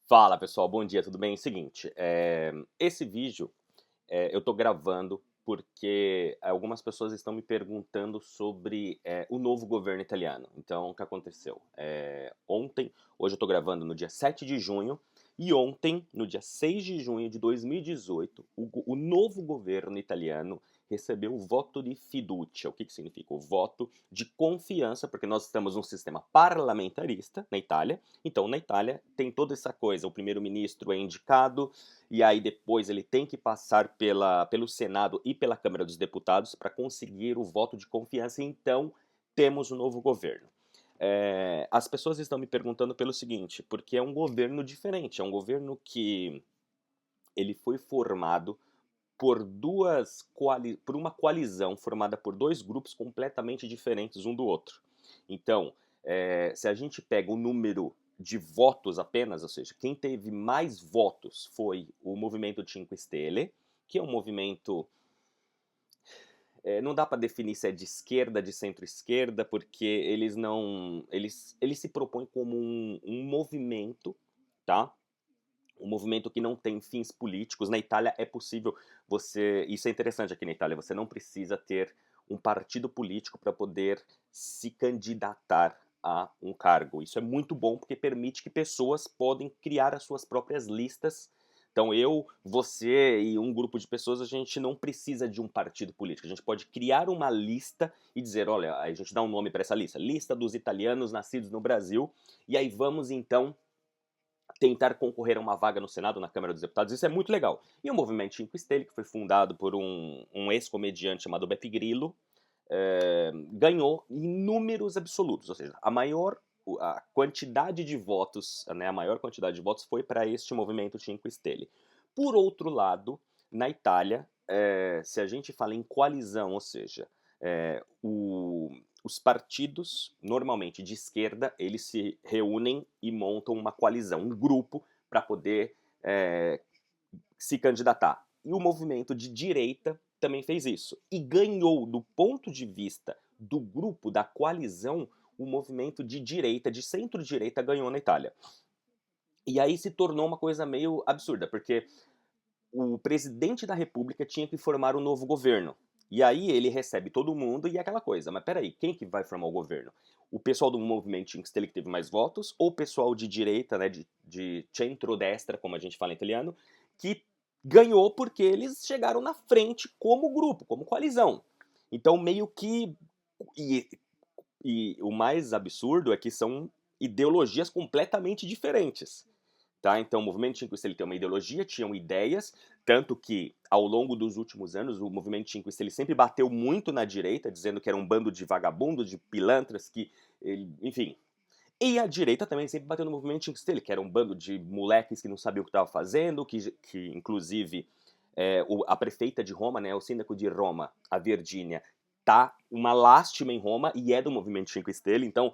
Fala pessoal, bom dia, tudo bem? Seguinte, esse vídeo eu tô gravando porque algumas pessoas estão me perguntando sobre o novo governo italiano. Então, o que aconteceu? Hoje eu tô gravando no dia 7 de junho, e ontem, no dia 6 de junho de 2018, o novo governo italiano recebeu o voto de fiducia. O que significa? O voto de confiança, porque nós estamos num sistema parlamentarista na Itália. Então, na Itália, tem toda essa coisa: o primeiro-ministro é indicado, e aí depois ele tem que passar pelo Senado e pela Câmara dos Deputados para conseguir o voto de confiança. Então, temos um novo governo. As pessoas estão me perguntando pelo seguinte, porque é um governo diferente, é um governo que ele foi formado por uma coalizão formada por dois grupos completamente diferentes um do outro. Então, se a gente pega o número de votos apenas, ou seja, quem teve mais votos foi o Movimento Cinque Stelle, que é um movimento, não dá para definir se é de esquerda, de centro-esquerda, porque eles se propõem como um movimento, tá? Um movimento que não tem fins políticos. Na Itália é possível isso é interessante aqui na Itália, você não precisa ter um partido político para poder se candidatar a um cargo. Isso é muito bom porque permite que pessoas podem criar as suas próprias listas. Então eu, você e um grupo de pessoas, a gente não precisa de um partido político. A gente pode criar uma lista e dizer, olha, a gente dá um nome para essa lista, lista dos italianos nascidos no Brasil, e aí vamos então tentar concorrer a uma vaga no Senado, na Câmara dos Deputados. Isso é muito legal. E o Movimento Cinque Stelle, que foi fundado por um ex-comediante chamado Beppe Grillo, ganhou em números absolutos, ou seja, a quantidade de votos, né, a maior quantidade de votos foi para este Movimento Cinque Stelle. Por outro lado, na Itália, se a gente fala em coalizão, ou seja, os partidos, normalmente de esquerda, eles se reúnem e montam uma coalizão, um grupo, para poder se candidatar. E o movimento de direita também fez isso. E ganhou, do ponto de vista do grupo, da coalizão, o movimento de direita, de centro-direita, ganhou na Itália. E aí se tornou uma coisa meio absurda, porque o presidente da república tinha que formar um novo governo. E aí ele recebe todo mundo e é aquela coisa, mas peraí, quem que vai formar o governo? O pessoal do movimento Cinque Stelle que teve mais votos, ou o pessoal de direita, né, de centro-destra, como a gente fala em italiano, que ganhou porque eles chegaram na frente como grupo, como coalizão. Então meio que... E, e o mais absurdo é que são ideologias completamente diferentes. Tá? Então, o movimento Cinque Stelle tem uma ideologia, tinham ideias, tanto que, ao longo dos últimos anos, o movimento Cinque Stelle sempre bateu muito na direita, dizendo que era um bando de vagabundos, de pilantras, enfim. E a direita também sempre bateu no movimento Cinque Stelle, que era um bando de moleques que não sabiam o que estava fazendo, que inclusive, a prefeita de Roma, né, o síndaco de Roma, a Virgínia, tá uma lástima em Roma e é do movimento Cinque Stelle. Então,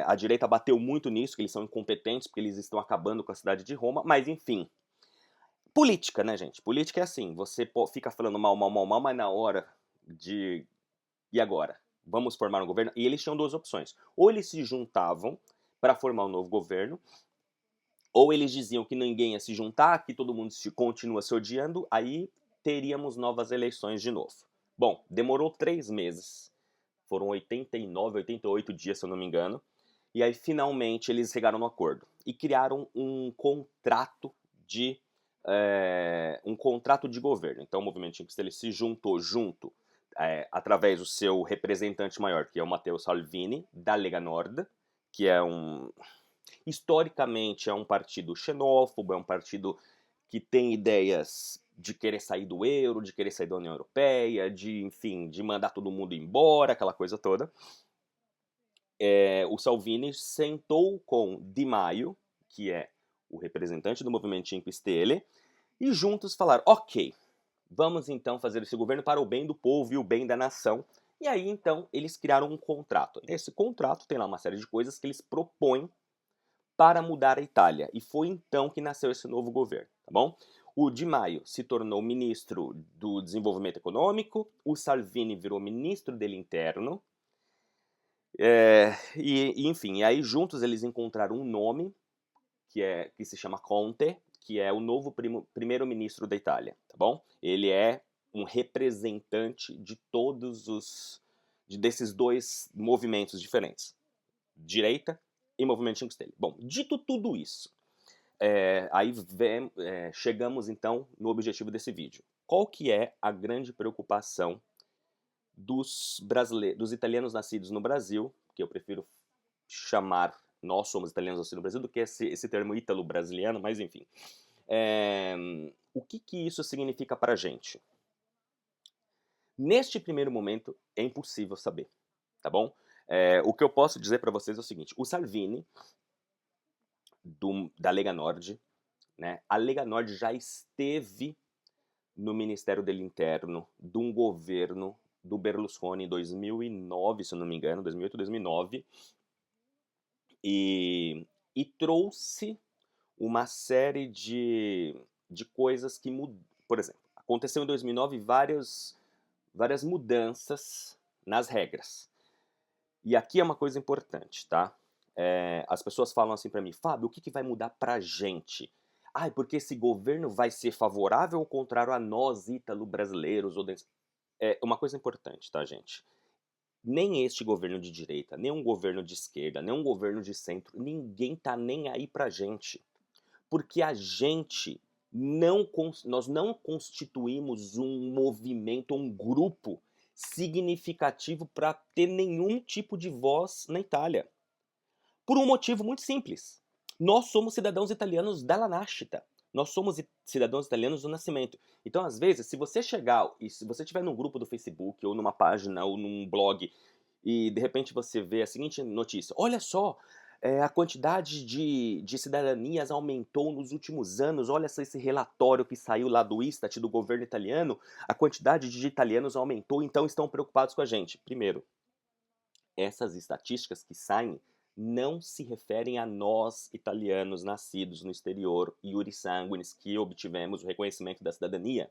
a direita bateu muito nisso, que eles são incompetentes, porque eles estão acabando com a cidade de Roma, mas enfim. Política, né, gente? Política é assim, você fica falando mal, mal, mal, mal, mas na hora de... E agora? Vamos formar um governo? E eles tinham duas opções. Ou eles se juntavam para formar um novo governo, ou eles diziam que ninguém ia se juntar, que todo mundo continua se odiando, aí teríamos novas eleições de novo. Bom, demorou 3 meses, foram 89, 88 dias, se eu não me engano, e aí finalmente eles chegaram no acordo e criaram um contrato de governo. Então o movimento Cinque Stelle se juntou através do seu representante maior, que é o Matteo Salvini, da Lega Nord, que historicamente é um partido xenófobo, é um partido que tem ideias de querer sair do euro, de querer sair da União Europeia, enfim, de mandar todo mundo embora, aquela coisa toda. O Salvini sentou com Di Maio, que é o representante do movimento Cinque Stelle, e juntos falaram, ok, vamos então fazer esse governo para o bem do povo e o bem da nação. E aí então eles criaram um contrato. Nesse contrato tem lá uma série de coisas que eles propõem para mudar a Itália. E foi então que nasceu esse novo governo, tá bom? O Di Maio se tornou ministro do Desenvolvimento Econômico, o Salvini virou ministro dele interno, enfim, e aí juntos eles encontraram um nome que se chama Conte, que é o novo primeiro-ministro da Itália, tá bom? Ele é um representante de desses dois movimentos diferentes, direita e movimento 5 Stelle. Bom, dito tudo isso, chegamos então no objetivo desse vídeo. Qual que é a grande preocupação dos italianos nascidos no Brasil, que eu prefiro chamar, nós somos italianos nascidos no Brasil, do que esse termo ítalo-brasiliano, mas enfim. O que isso significa para a gente? Neste primeiro momento, é impossível saber, tá bom? O que eu posso dizer para vocês é o seguinte: o Salvini, da Lega Nord, né? A Lega Nord já esteve no Ministério do Interno de um governo do Berlusconi em 2009, se eu não me engano, 2008, 2009, e trouxe uma série de coisas que mudaram. Por exemplo, aconteceu em 2009 várias mudanças nas regras. E aqui é uma coisa importante, tá? As pessoas falam assim pra mim: Fábio, o que vai mudar pra gente? Porque esse governo vai ser favorável ou contrário a nós, ítalo-brasileiros? Uma coisa importante, tá, gente? Nem este governo de direita, nem um governo de esquerda, nem um governo de centro, ninguém tá nem aí pra gente. Porque nós não constituímos um movimento, um grupo significativo para ter nenhum tipo de voz na Itália. Por um motivo muito simples. Nós somos cidadãos italianos dalla nascita. Nós somos cidadãos italianos do nascimento. Então, às vezes, se você chegar e se você estiver num grupo do Facebook, ou numa página, ou num blog, e de repente você vê a seguinte notícia: olha só, a quantidade de cidadanias aumentou nos últimos anos, olha só esse relatório que saiu lá do Istat, do governo italiano, a quantidade de italianos aumentou, então estão preocupados com a gente. Primeiro, essas estatísticas que saem não se referem a nós, italianos nascidos no exterior, iuris sanguinis, que obtivemos o reconhecimento da cidadania.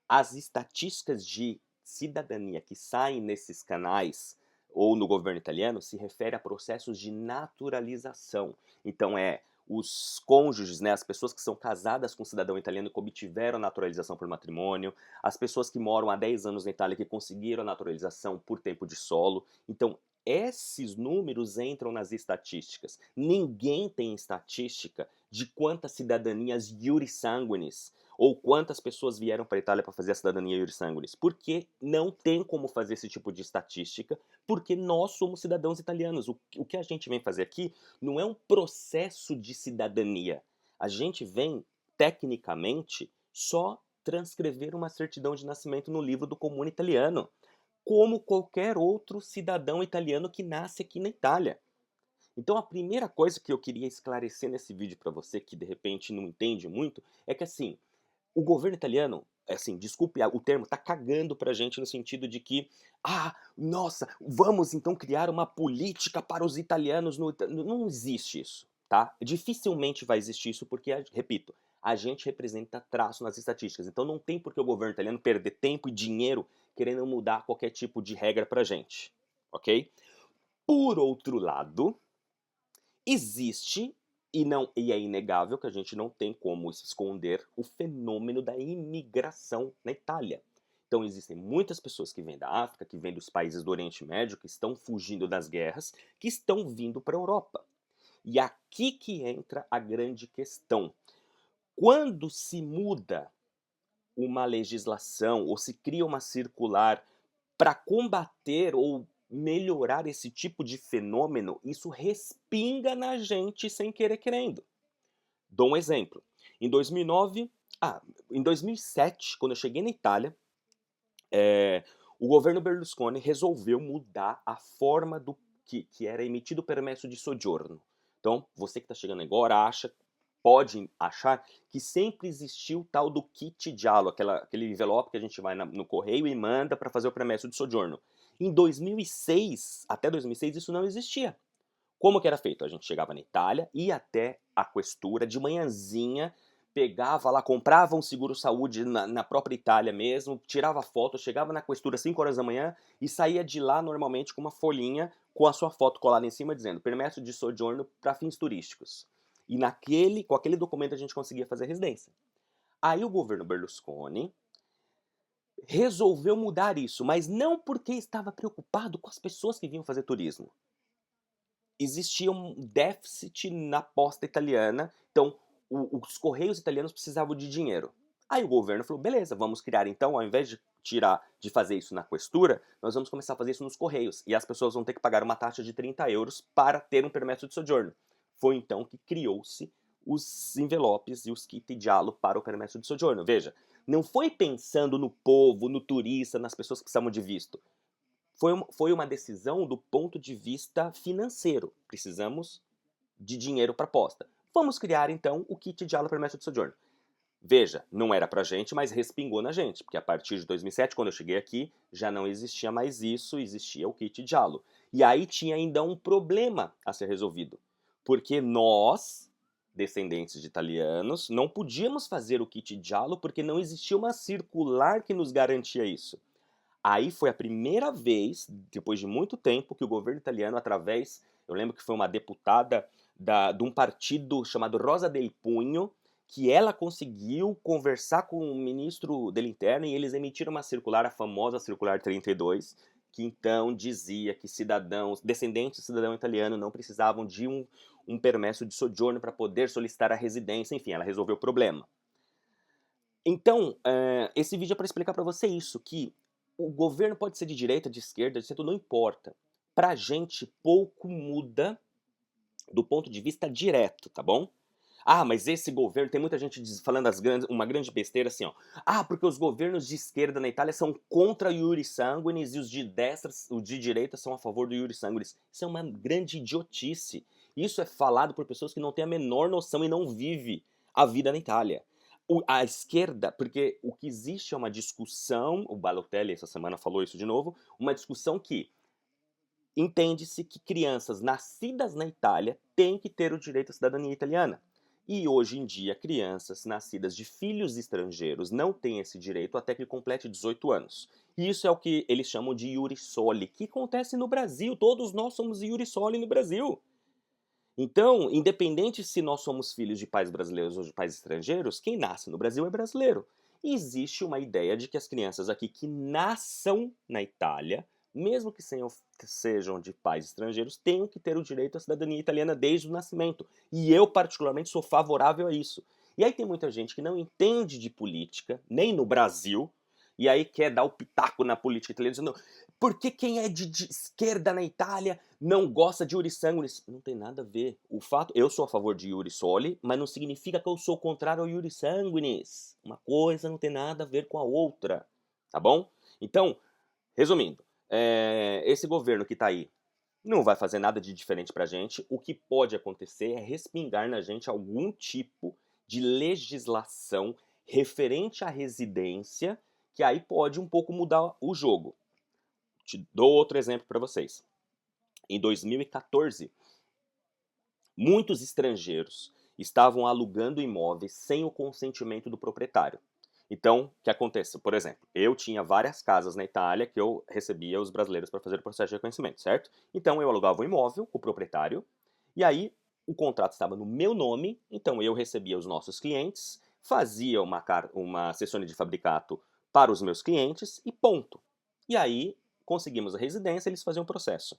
As estatísticas de cidadania que saem nesses canais ou no governo italiano se refere a processos de naturalização. Então os cônjuges, né, as pessoas que são casadas com cidadão italiano que obtiveram naturalização por matrimônio, as pessoas que moram há 10 anos na Itália que conseguiram a naturalização por tempo de solo. Então, esses números entram nas estatísticas. Ninguém tem estatística de quantas cidadanias iuris sanguinis ou quantas pessoas vieram para a Itália para fazer a cidadania iuris sanguinis, porque não tem como fazer esse tipo de estatística, porque nós somos cidadãos italianos. O que a gente vem fazer aqui não é um processo de cidadania. A gente vem, tecnicamente, só transcrever uma certidão de nascimento no livro do comune italiano, como qualquer outro cidadão italiano que nasce aqui na Itália. Então a primeira coisa que eu queria esclarecer nesse vídeo para você que de repente não entende muito, é que assim, o governo italiano, assim, desculpe o termo, tá cagando pra gente no sentido de que, nossa, vamos então criar uma política para os italianos não existe isso, tá? Dificilmente vai existir isso porque, repito, a gente representa traço nas estatísticas, então não tem por que o governo italiano perder tempo e dinheiro querendo mudar qualquer tipo de regra pra gente, ok? Por outro lado, existe, e é inegável que a gente não tem como esconder o fenômeno da imigração na Itália. Então existem muitas pessoas que vêm da África, que vêm dos países do Oriente Médio, que estão fugindo das guerras, que estão vindo para a Europa. E aqui que entra a grande questão. Quando se muda uma legislação ou se cria uma circular para combater ou melhorar esse tipo de fenômeno, isso respinga na gente sem querer querendo. Dou um exemplo. Em 2009, em 2007, quando eu cheguei na Itália, o governo Berlusconi resolveu mudar a forma que era emitido o permesso de soggiorno. Então, você que está chegando agora pode achar que sempre existiu o tal do kit giallo, aquele envelope que a gente vai no correio e manda para fazer o permesso de soggiorno. Em 2006, até 2006, isso não existia. Como que era feito? A gente chegava na Itália, ia até a questura, de manhãzinha, pegava lá, comprava um seguro-saúde na própria Itália mesmo, tirava foto, chegava na questura às 5 horas da manhã e saía de lá normalmente com uma folhinha com a sua foto colada em cima dizendo permesso de soggiorno para fins turísticos. E com aquele documento a gente conseguia fazer residência. Aí o governo Berlusconi resolveu mudar isso, mas não porque estava preocupado com as pessoas que vinham fazer turismo. Existia um déficit na posta italiana, então os correios italianos precisavam de dinheiro. Aí o governo falou: beleza, vamos criar então, ao invés de fazer isso na questura, nós vamos começar a fazer isso nos correios. E as pessoas vão ter que pagar uma taxa de 30 euros para ter um permesso de soggiorno. Foi então que criou-se os envelopes e os kit giallo para o permesso de soggiorno. Veja, não foi pensando no povo, no turista, nas pessoas que precisavam de visto. Foi uma decisão do ponto de vista financeiro. Precisamos de dinheiro para aposta. Vamos criar então o kit giallo permesso de soggiorno. Veja, não era pra gente, mas respingou na gente, porque a partir de 2007, quando eu cheguei aqui, já não existia mais isso, existia o kit giallo. E aí tinha ainda um problema a ser resolvido, porque nós, descendentes de italianos, não podíamos fazer o kit giallo porque não existia uma circular que nos garantia isso. Aí foi a primeira vez, depois de muito tempo, que o governo italiano, eu lembro que foi uma deputada de um partido chamado Rosa del Pugno, que ela conseguiu conversar com o ministro del Interno e eles emitiram uma circular, a famosa circular 32, que então dizia que descendentes de cidadão italiano não precisavam de um permesso de soggiorno para poder solicitar a residência, enfim, ela resolveu o problema. Então, esse vídeo é para explicar para você isso, que o governo pode ser de direita, de esquerda, de centro, não importa. Pra gente, pouco muda do ponto de vista direto, tá bom? Ah, mas esse governo, tem muita gente falando uma grande besteira assim, ó. Ah, porque os governos de esquerda na Itália são contra iuris sanguinis e os de direita são a favor do iuris sanguinis. Isso é uma grande idiotice. Isso é falado por pessoas que não têm a menor noção e não vivem a vida na Itália. A esquerda, porque o que existe é uma discussão, o Balotelli essa semana falou isso de novo, uma discussão que entende-se que crianças nascidas na Itália têm que ter o direito à cidadania italiana. E hoje em dia, crianças nascidas de filhos estrangeiros não têm esse direito até que complete 18 anos. E isso é o que eles chamam de iuris soli, que acontece no Brasil. Todos nós somos iuris soli no Brasil. Então, independente se nós somos filhos de pais brasileiros ou de pais estrangeiros, quem nasce no Brasil é brasileiro. E existe uma ideia de que as crianças aqui que nasçam na Itália, mesmo que sejam de pais estrangeiros, tenham que ter o direito à cidadania italiana desde o nascimento. E eu, particularmente, sou favorável a isso. E aí tem muita gente que não entende de política, nem no Brasil, e aí quer dar o pitaco na política italiana, dizendo por que quem é de esquerda na Itália não gosta de iuris sanguinis? Não tem nada a ver. Eu sou a favor de iuris soli, mas não significa que eu sou contrário ao iuris sanguinis. Uma coisa não tem nada a ver com a outra, tá bom? Então, resumindo, esse governo que tá aí não vai fazer nada de diferente pra gente. O que pode acontecer é respingar na gente algum tipo de legislação referente à residência, que aí pode um pouco mudar o jogo. Te dou outro exemplo para vocês. Em 2014, muitos estrangeiros estavam alugando imóveis sem o consentimento do proprietário. Então, o que acontece? Por exemplo, eu tinha várias casas na Itália que eu recebia os brasileiros para fazer o processo de reconhecimento, certo? Então, eu alugava um imóvel com o proprietário, e aí o contrato estava no meu nome, então eu recebia os nossos clientes, fazia uma sessão de fabricato para os meus clientes e ponto. E aí conseguimos a residência, eles faziam o processo.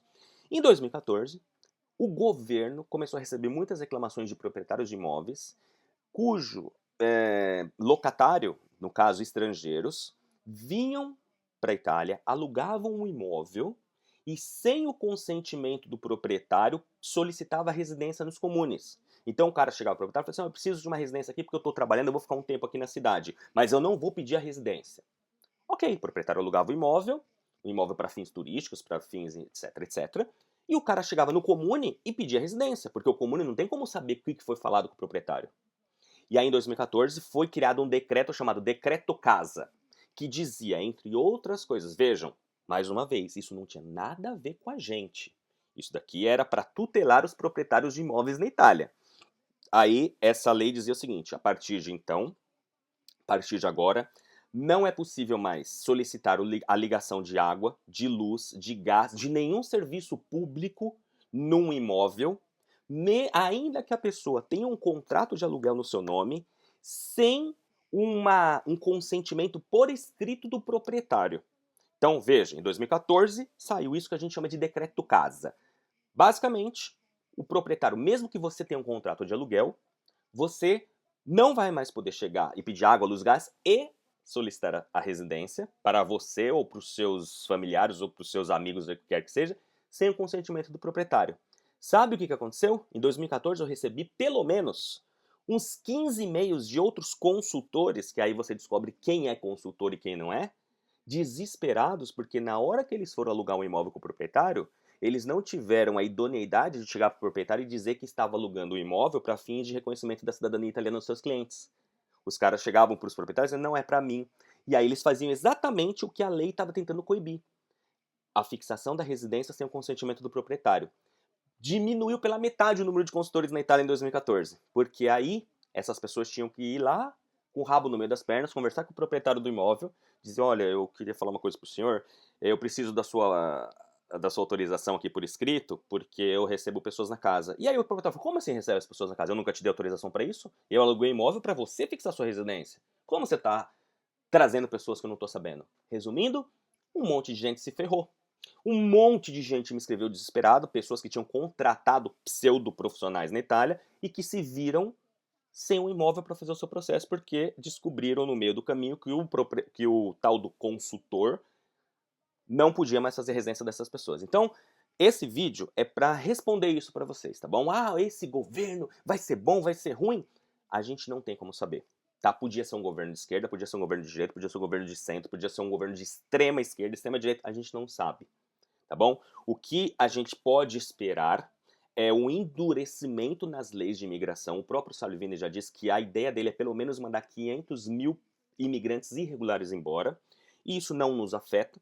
Em 2014, o governo começou a receber muitas reclamações de proprietários de imóveis cujo locatário, no caso estrangeiros, vinham para a Itália, alugavam um imóvel e, sem o consentimento do proprietário, solicitava residência nos comunes. Então o cara chegava para o proprietário e falava assim: eu preciso de uma residência aqui porque eu estou trabalhando, eu vou ficar um tempo aqui na cidade, mas eu não vou pedir a residência. Ok, o proprietário alugava o imóvel para fins turísticos, para fins etc, etc. E o cara chegava no comune e pedia residência, porque o comune não tem como saber o que foi falado com o proprietário. E aí, em 2014, foi criado um decreto chamado Decreto Casa, que dizia, entre outras coisas, vejam, mais uma vez, isso não tinha nada a ver com a gente. Isso daqui era para tutelar os proprietários de imóveis na Itália. Aí, essa lei dizia o seguinte: a partir de agora, não é possível mais solicitar a ligação de água, de luz, de gás, de nenhum serviço público num imóvel, ainda que a pessoa tenha um contrato de aluguel no seu nome, sem um consentimento por escrito do proprietário. Então, veja, em 2014 saiu isso que a gente chama de decreto casa. Basicamente, o proprietário, mesmo que você tenha um contrato de aluguel, você não vai mais poder chegar e pedir água, luz, gás e solicitar a residência para você ou para os seus familiares ou para os seus amigos, o que quer que seja, sem o consentimento do proprietário. Sabe o que aconteceu? Em 2014 eu recebi pelo menos uns 15 e-mails de outros consultores, que aí você descobre quem é consultor e quem não é, desesperados porque na hora que eles foram alugar um imóvel com o proprietário, eles não tiveram a idoneidade de chegar para o proprietário e dizer que estava alugando o imóvel para fins de reconhecimento da cidadania italiana dos seus clientes. Os caras chegavam para os proprietários dizendo, não é para mim. E aí eles faziam exatamente o que a lei estava tentando coibir. A fixação da residência sem o consentimento do proprietário. Diminuiu pela metade o número de consultores na Itália em 2014. Porque aí essas pessoas tinham que ir lá com o rabo no meio das pernas, conversar com o proprietário do imóvel, dizer, olha, eu queria falar uma coisa para o senhor, eu preciso da sua autorização aqui por escrito, porque eu recebo pessoas na casa. E aí o proprietário falou, como assim recebe as pessoas na casa? Eu nunca te dei autorização para isso? Eu aluguei imóvel para você fixar sua residência. Como você está trazendo pessoas que eu não estou sabendo? Resumindo, um monte de gente se ferrou. Um monte de gente me escreveu desesperado, pessoas que tinham contratado pseudo-profissionais na Itália e que se viram sem um imóvel para fazer o seu processo, porque descobriram no meio do caminho que o tal do consultor não podia mais fazer residência dessas pessoas. Então, esse vídeo é para responder isso para vocês, tá bom? Ah, esse governo vai ser bom, vai ser ruim? A gente não tem como saber, tá? Podia ser um governo de esquerda, podia ser um governo de direita, podia ser um governo de centro, podia ser um governo de extrema esquerda, extrema direita, a gente não sabe, tá bom? O que a gente pode esperar é um endurecimento nas leis de imigração. O próprio Salvini já disse que a ideia dele é pelo menos mandar 500 mil imigrantes irregulares embora. E isso não nos afeta,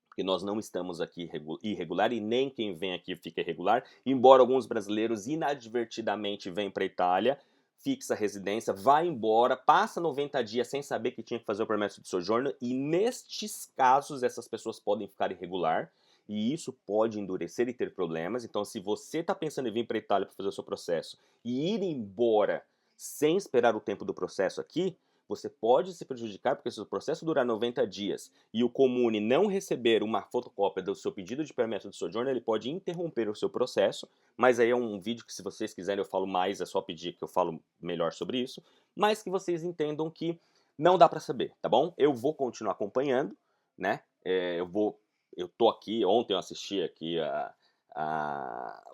porque nós não estamos aqui irregular e nem quem vem aqui fica irregular, embora alguns brasileiros inadvertidamente venham para a Itália, fixa a residência, vai embora, passa 90 dias sem saber que tinha que fazer o permesso de sojourno, e nestes casos essas pessoas podem ficar irregular, e isso pode endurecer e ter problemas. Então, se você está pensando em vir para a Itália para fazer o seu processo e ir embora sem esperar o tempo do processo aqui, você pode se prejudicar, porque se o processo durar 90 dias e o Comune não receber uma fotocópia do seu pedido de permesso de sojourno, ele pode interromper o seu processo, mas aí é um vídeo que, se vocês quiserem, eu falo mais, é só pedir que eu falo melhor sobre isso, mas que vocês entendam que não dá para saber, tá bom? Eu vou continuar acompanhando, né? Eu tô aqui, ontem eu assisti aqui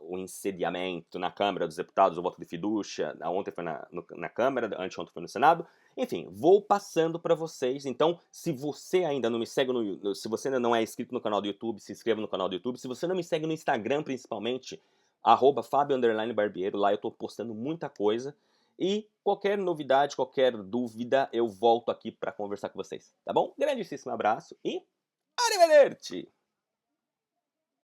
o insediamento na Câmara dos Deputados, o voto de fiducia, ontem foi na Câmara, anteontem foi no Senado. Enfim, vou passando para vocês. Então, se você ainda não me segue se você ainda não é inscrito no canal do YouTube, se inscreva no canal do YouTube. Se você não me segue no Instagram, principalmente, @Fabio_Barbiero, lá eu tô postando muita coisa. E qualquer novidade, qualquer dúvida, eu volto aqui para conversar com vocês, tá bom? Grandíssimo abraço e arrivederci!